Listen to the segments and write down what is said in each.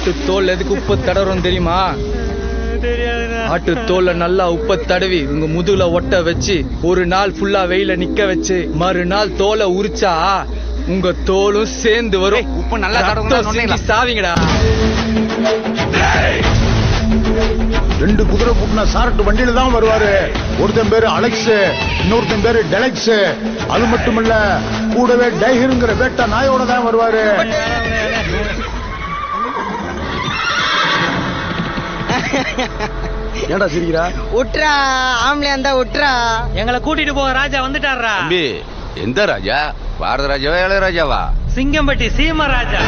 ஆட்டு தோல் எதுக்கு உப்பு தடவுறோம் தெரியுமா? ஆட்டு தோல்ல நல்லா உப்ப தடவி உங்க முதுகுல ஒட்ட வச்சு ஒரு நாள் ஃபுல்லா வெயில நிக்க வச்சு மறுநாள் தோலை உரிச்சா உங்க தோலும் சேர்ந்து வரும். உப்பு நல்லா தடவுங்க சாவிங்கடா. 2 குதிரை பூட்டின சாரட்டு வண்டியில தான் வருவாரு. ஒருத்தன் பேரு அலெக்ஸ், இன்னொருத்தன் பேரு டெலக்ஸ். அது மட்டுமல்ல, கூடவே டைகருங்கிற வேட்டை நாயோட தான் வருவாரு. ஏடா சிரிக்கிறா? உட்ரா ஆம்பளை அந்த உட்ரா. எங்களை கூட்டிட்டு போக ராஜா வந்துட்டாரா? எந்த ராஜா? பாரத ராஜாவா இளையராஜாவா? சிங்கம்பட்டி சீம ராஜா.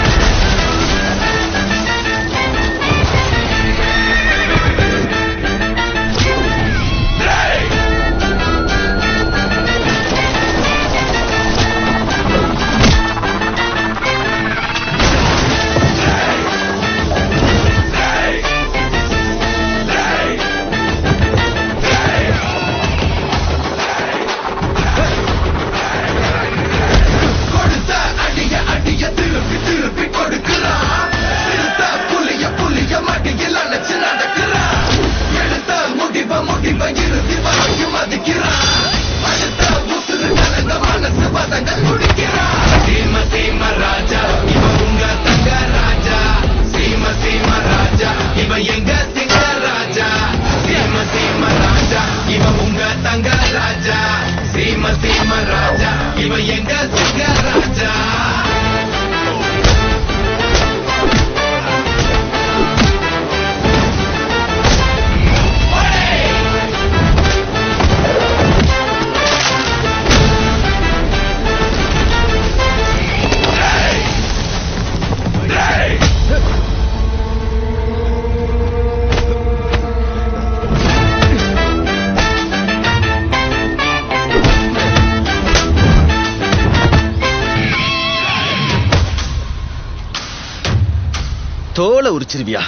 தோலை உரிச்சிருவியா?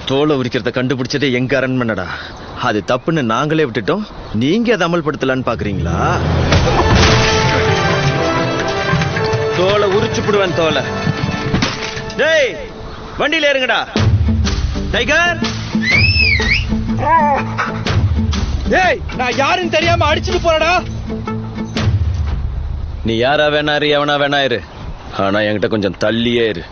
தோலை உரிக்கிறத கண்டுபிடிச்சதே எங்க அரண்மனைடா. அது தப்புன்னு நாங்களே விட்டுட்டோம், நீங்க அதை அமல்படுத்தலான்னு பாக்குறீங்களா? தோலை உரிச்சு விடுவேன். தோலை டேய் வண்டியில ஏறுங்கடா. டைகர், ஏய், நான் யாருன்னு தெரியாம அடிச்சுட்டு போறடா. நீ யாரா வேணா இரு, எவனா வேணா இரு, ஆனா என்கிட்ட கொஞ்சம் தள்ளியே இரு.